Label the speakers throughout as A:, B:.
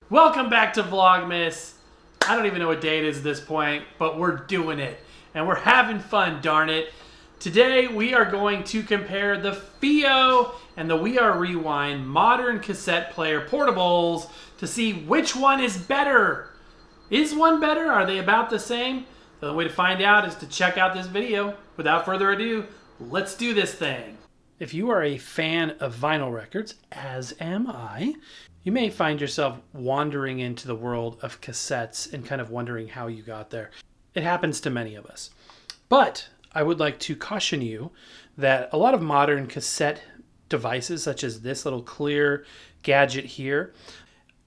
A: Welcome back to Vlogmas. I don't even know what day it is at this point, but we're doing it. And we're having fun, darn it. Today we are going to compare the Fiio and the We Are Rewind modern cassette player portables to see which one is better. Is one better? Are they about the same? The way to find out is to check out this video. Without further ado, let's do this thing. If you are a fan of vinyl records, as am I, you may find yourself wandering into the world of cassettes and kind of wondering how you got there. It happens to many of us. But I would like to caution you that a lot of modern cassette devices, such as this little clear gadget here,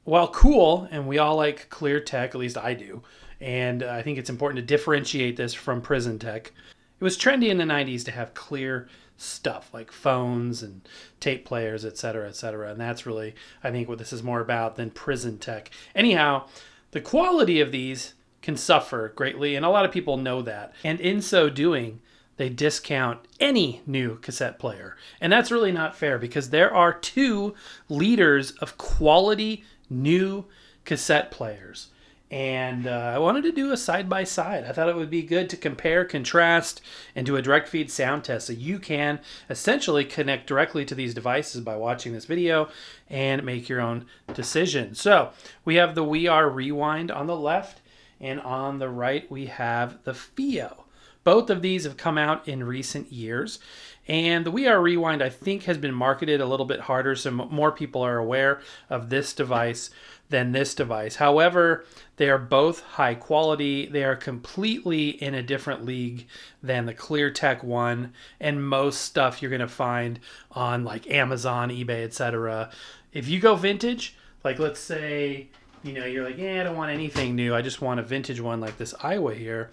A: while cool, and we all like clear tech, at least I do, and I think it's important to differentiate this from prison tech. It was trendy in the 90s to have clear stuff like phones and tape players, etc., etc. And that's really, I think, what this is more about than prison tech. Anyhow, the quality of these can suffer greatly, and a lot of people know that. And in so doing, they discount any new cassette player. And that's really not fair because there are two leaders of quality new cassette players. And I wanted to do a side-by-side. I thought it would be good to compare, contrast, and do a direct feed sound test so you can essentially connect directly to these devices by watching this video and make your own decision. So we have the We Are Rewind on the left, and on the right we have the Fiio. Both of these have come out in recent years, and the We Are Rewind, I think, has been marketed a little bit harder, so more people are aware of this device than this device. However, they are both high quality. They are completely in a different league than the ClearTech one and most stuff you're going to find on like Amazon, eBay, etc. If you go vintage, like let's say, you're like, I don't want anything new. I just want a vintage one like this Iowa here.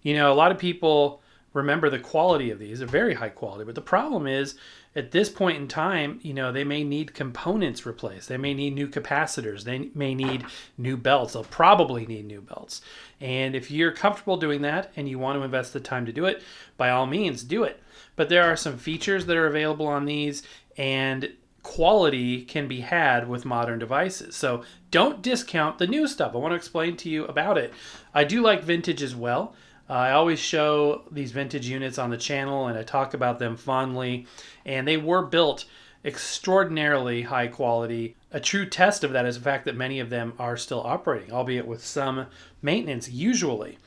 A: A lot of people remember the quality of these. They're very high quality, but the problem is at this point in time, they may need components replaced. They may need new capacitors. They may need new belts. They'll probably need new belts. And if you're comfortable doing that and you want to invest the time to do it, by all means, do it. But there are some features that are available on these, and quality can be had with modern devices. So don't discount the new stuff. I want to explain to you about it. I do like vintage as well. I always show these vintage units on the channel and I talk about them fondly, and they were built extraordinarily high quality. A true test of that is the fact that many of them are still operating, albeit with some maintenance usually.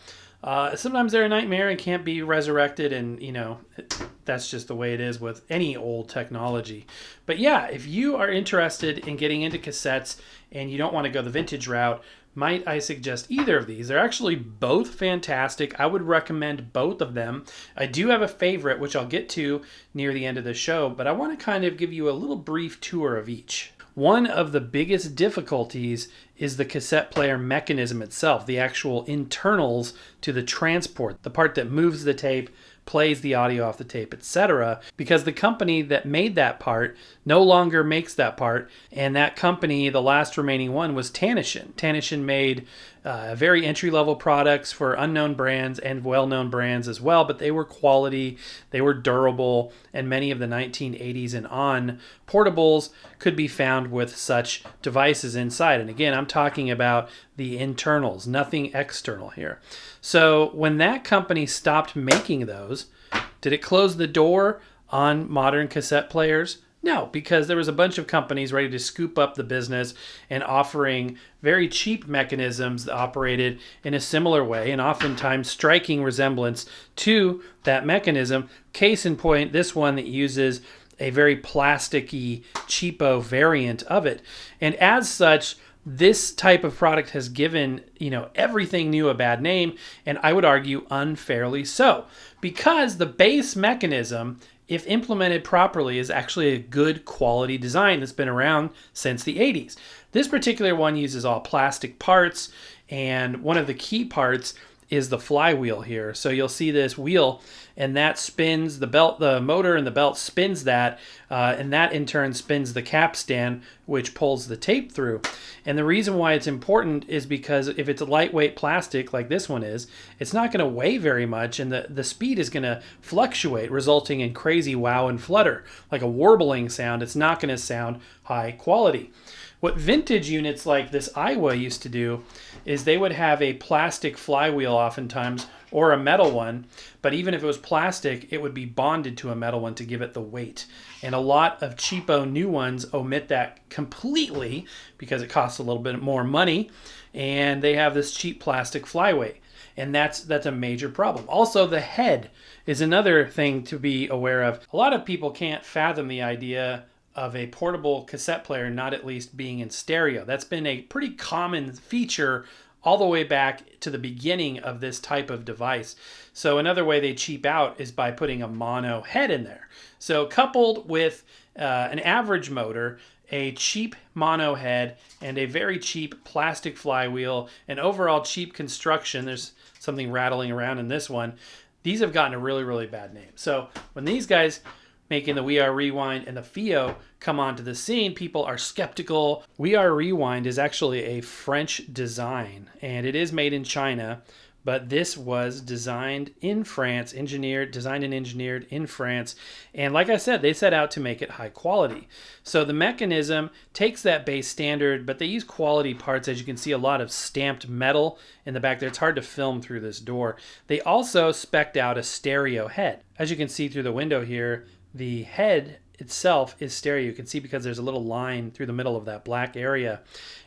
A: Sometimes they're a nightmare and can't be resurrected, and that's just the way it is with any old technology. But yeah, if you are interested in getting into cassettes and you don't want to go the vintage route, might I suggest either of these? They're actually both fantastic. I would recommend both of them. I do have a favorite, which I'll get to near the end of the show, but I want to kind of give you a little brief tour of each. One of the biggest difficulties is the cassette player mechanism itself, the actual internals to the transport, the part that moves the tape, plays the audio off the tape, etc. Because the company that made that part no longer makes that part, and that company, the last remaining one, was Tanishin. Tanishin made very entry-level products for unknown brands and well-known brands as well, but they were quality, they were durable, and many of the 1980s and on portables could be found with such devices inside. And again, I'm talking about the internals, nothing external here. So when that company stopped making those, did it close the door on modern cassette players? No, because there was a bunch of companies ready to scoop up the business and offering very cheap mechanisms that operated in a similar way and oftentimes striking resemblance to that mechanism. Case in point, this one that uses a very plasticky, cheapo variant of it. And as such, this type of product has given, everything new a bad name, and I would argue unfairly so, because the base mechanism, if implemented properly, is actually a good quality design that's been around since the 80s. This particular one uses all plastic parts, and one of the key parts is the flywheel here. So you'll see this wheel, and that spins the belt, the motor and the belt spins that, and that in turn spins the capstan, which pulls the tape through. And the reason why it's important is because if it's a lightweight plastic like this one is, it's not going to weigh very much, and the speed is going to fluctuate, resulting in crazy wow and flutter, like a warbling sound. It's not going to sound high quality. What vintage units like this Iowa used to do is they would have a plastic flywheel oftentimes, or a metal one, but even if it was plastic, it would be bonded to a metal one to give it the weight. And a lot of cheapo new ones omit that completely because it costs a little bit more money, and they have this cheap plastic flyweight. And that's a major problem. Also, the head is another thing to be aware of. A lot of people can't fathom the idea of a portable cassette player not at least being in stereo. That's been a pretty common feature all the way back to the beginning of this type of device. So another way they cheap out is by putting a mono head in there. So coupled with an average motor, a cheap mono head, and a very cheap plastic flywheel, and overall cheap construction, there's something rattling around in this one, these have gotten a really, really bad name. So when these guys making the We Are Rewind and the Fiio come onto the scene, people are skeptical. We Are Rewind is actually a French design, and it is made in China, but this was designed in France, designed and engineered in France. And like I said, they set out to make it high quality. So the mechanism takes that base standard, but they use quality parts. As you can see, a lot of stamped metal in the back there. It's hard to film through this door. They also spec'd out a stereo head. As you can see through the window here, the head itself is stereo. You can see because there's a little line through the middle of that black area.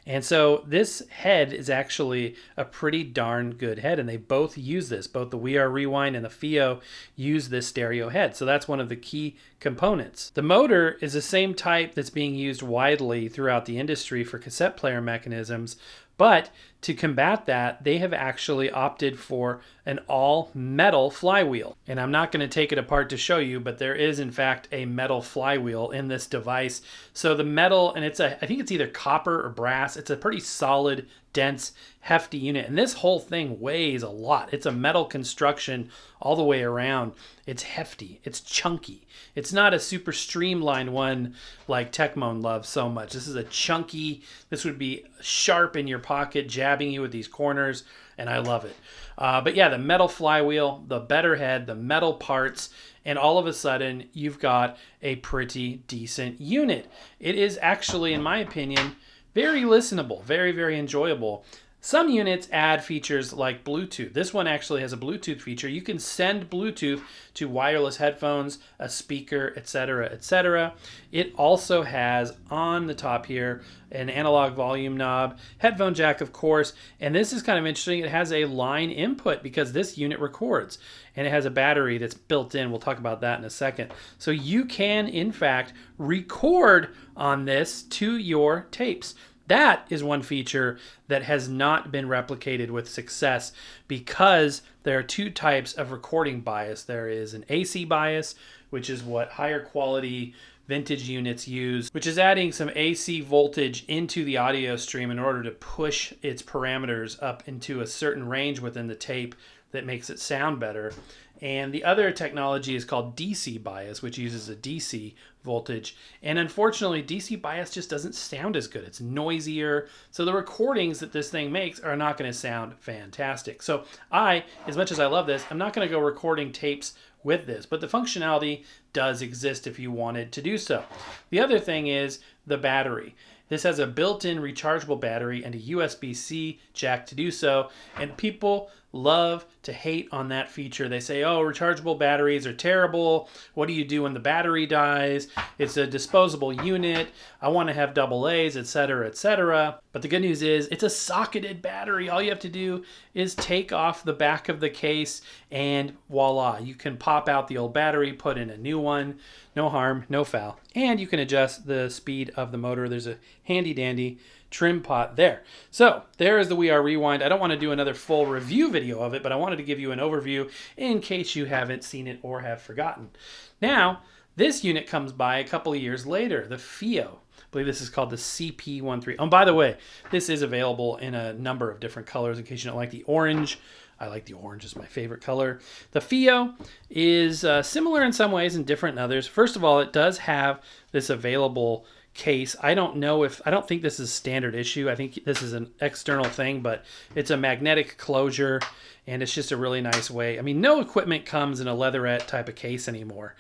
A: And so this head is actually a pretty darn good head, and they both use this. Both the We Are Rewind and the Fiio use this stereo head. So that's one of the key components. The motor is the same type that's being used widely throughout the industry for cassette player mechanisms, but to combat that, they have actually opted for an all-metal flywheel. And I'm not going to take it apart to show you, but there is, in fact, a metal flywheel in this device. So the metal, and I think it's either copper or brass. It's a pretty solid, dense, hefty unit. And this whole thing weighs a lot. It's a metal construction all the way around. It's hefty. It's chunky. It's not a super streamlined one like Tecmone loves so much. This is a chunky, this would be sharp in your pocket, jabbing you with these corners, and I love it. But yeah, the metal flywheel, the better head, the metal parts, and all of a sudden you've got a pretty decent unit. It is actually, in my opinion, very listenable, very, very enjoyable. Some units add features like Bluetooth. This one actually has a Bluetooth feature. You can send Bluetooth to wireless headphones, a speaker, etc., etc. It also has on the top here an analog volume knob, headphone jack, of course, and this is kind of interesting. It has a line input because this unit records, and it has a battery that's built in. We'll talk about that in a second. So you can, in fact, record on this to your tapes. That is one feature that has not been replicated with success because there are two types of recording bias. There is an AC bias, which is what higher quality vintage units use, which is adding some AC voltage into the audio stream in order to push its parameters up into a certain range within the tape that makes it sound better. And the other technology is called DC bias, which uses a DC voltage. And unfortunately, DC bias just doesn't sound as good. It's noisier. So the recordings that this thing makes are not going to sound fantastic. So as much as I love this, I'm not going to go recording tapes with this, but the functionality does exist if you wanted to do so. The other thing is the battery. This has a built-in rechargeable battery and a USB-C jack to do so, and people love to hate on that feature. They say, oh, rechargeable batteries are terrible. What do you do when the battery dies? It's a disposable unit. I want to have AA's, etc., etc. But the good news is it's a socketed battery. All you have to do is take off the back of the case and voila, you can pop out the old battery, put in a new one. No harm, no foul. And you can adjust the speed of the motor. There's a handy dandy trim pot there. So there is the We Are Rewind. I don't want to do another full review video of it, but I wanted to give you an overview in case you haven't seen it or have forgotten. Now, this unit comes by a couple of years later, the Fiio. I believe this is called the CP13. Oh, by the way, this is available in a number of different colors in case you don't like the orange. I like the orange, is my favorite color. The Fiio is similar in some ways and different in others. First of all, it does have this available case. I don't think this is standard issue. I think this is an external thing, but it's a magnetic closure, and it's just a really nice way. I mean, no equipment comes in a leatherette type of case anymore.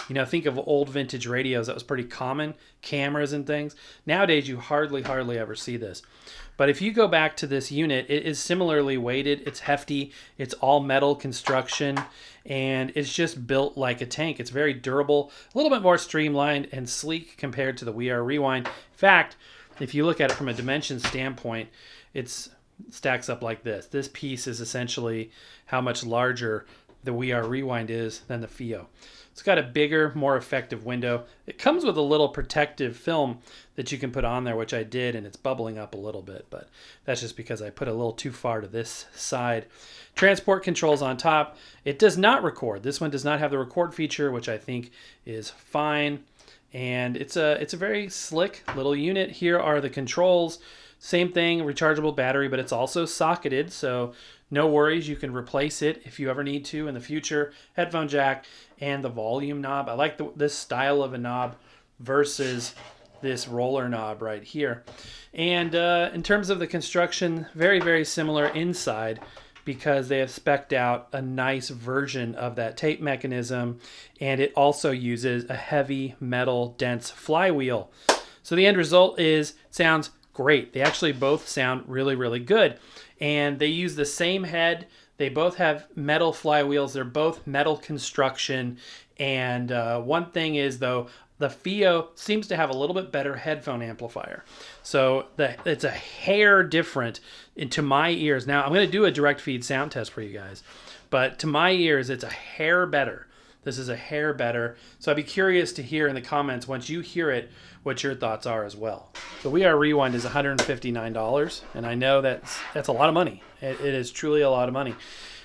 A: You know, think of old vintage radios. That was pretty common, cameras and things. Nowadays, you hardly ever see this. But if you go back to this unit, it is similarly weighted. It's hefty. It's all metal construction, and it's just built like a tank. It's very durable, a little bit more streamlined and sleek compared to the We Are Rewind. In fact, if you look at it from a dimension standpoint, it stacks up like this. This piece is essentially how much larger the We Are Rewind is than the Fiio. It's got a bigger, more effective window. It comes with a little protective film that you can put on there, which I did, and it's bubbling up a little bit, but that's just because I put a little too far to this side. Transport controls on top. It does not record. This one does not have the record feature, which I think is fine. And it's a very slick little unit. Here are the controls. Same thing, rechargeable battery, but it's also socketed, so no worries. You can replace it if you ever need to in the future. Headphone jack and the volume knob. I like this style of a knob versus this roller knob right here. And in terms of the construction, very similar inside, because they have spec'd out a nice version of that tape mechanism, and it also uses a heavy metal dense flywheel. So the end result sounds great. They actually both sound really good, and they use the same head. They both have metal flywheels. They're both metal construction, and one thing is, though, the Fiio seems to have a little bit better headphone amplifier. So it's a hair different into my ears. Now, I'm going to do a direct feed sound test for you guys, but to my ears, it's a hair better. This is a hair better. So I'd be curious to hear in the comments, once you hear it, what your thoughts are as well. The We Are Rewind is $159, and I know that's a lot of money. It is truly a lot of money.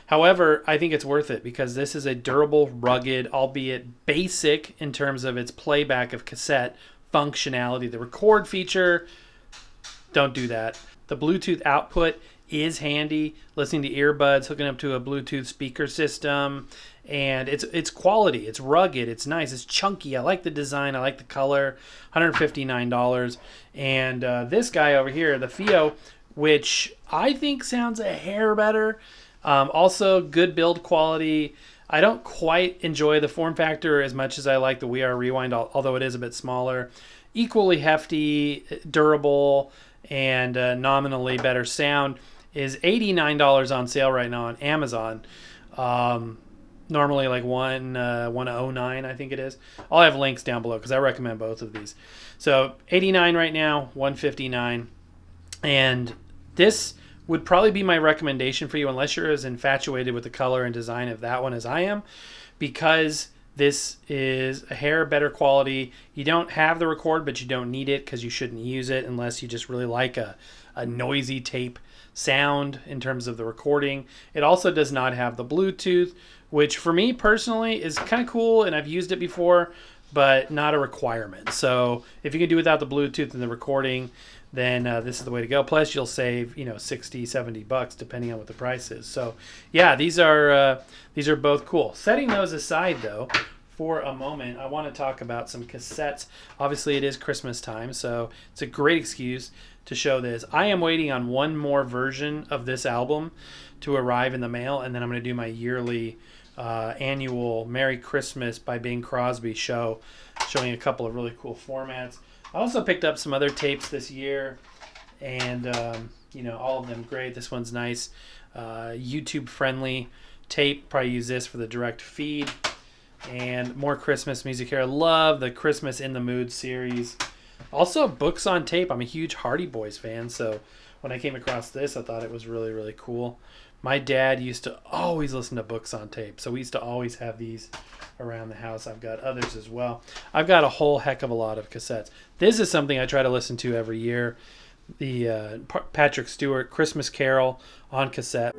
A: However, I think it's worth it because this is a durable, rugged, albeit basic in terms of its playback of cassette functionality. The record feature, don't do that. The Bluetooth output is handy, listening to earbuds, hooking up to a Bluetooth speaker system, and it's quality, it's rugged, it's nice, it's chunky. I like the design, I like the color. $159. And this guy over here, the Fiio, which I think sounds a hair better. Also, good build quality. I don't quite enjoy the form factor as much as I like the We Are Rewind, although it is a bit smaller. Equally hefty, durable, and nominally better sound. Is $89 on sale right now on Amazon. Normally like $109, I think it is. I'll have links down below because I recommend both of these. So $89 right now, $159, and this would probably be my recommendation for you, unless you're as infatuated with the color and design of that one as I am, because this is a hair better quality. You don't have the record, but you don't need it because you shouldn't use it unless you just really like a noisy tape sound in terms of the recording. It also does not have the Bluetooth, which for me personally is kind of cool, and I've used it before, but not a requirement. So if you can do without the Bluetooth and the recording, then this is the way to go. Plus, you'll save, $60-$70 depending on what the price is. So, yeah, these are both cool. Setting those aside, though, for a moment, I want to talk about some cassettes. Obviously, it is Christmas time, so it's a great excuse to show this. I am waiting on one more version of this album to arrive in the mail, and then I'm going to do my yearly annual Merry Christmas by Bing Crosby show, showing a couple of really cool formats. I also picked up some other tapes this year, and all of them great. This one's nice, YouTube friendly tape. Probably use this for the direct feed. And more Christmas music here. I love the Christmas in the Mood series. Also, books on tape. I'm a huge Hardy Boys fan, so when I came across this, I thought it was really cool. My dad used to always listen to books on tape, so we used to always have these around the house. I've got others as well. I've got a whole heck of a lot of cassettes. This is something I try to listen to every year. The Patrick Stewart Christmas Carol on cassette.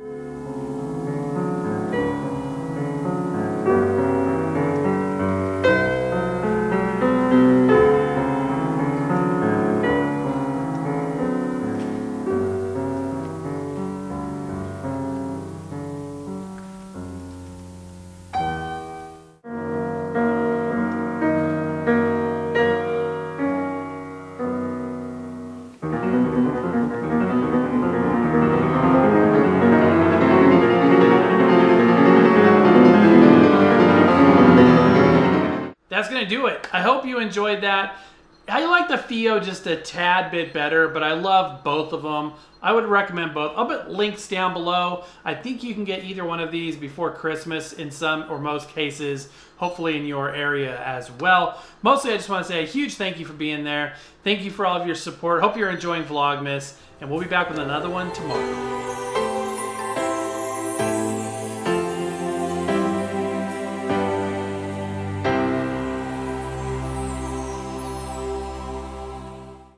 A: that's going to do it. I hope you enjoyed that. I like the Fiio just a tad bit better, but I love both of them. I would recommend both. I'll put links down below. I think you can get either one of these before Christmas in some or most cases, hopefully in your area as well. Mostly, I just want to say a huge thank you for being there. Thank you for all of your support. Hope you're enjoying Vlogmas, and we'll be back with another one tomorrow.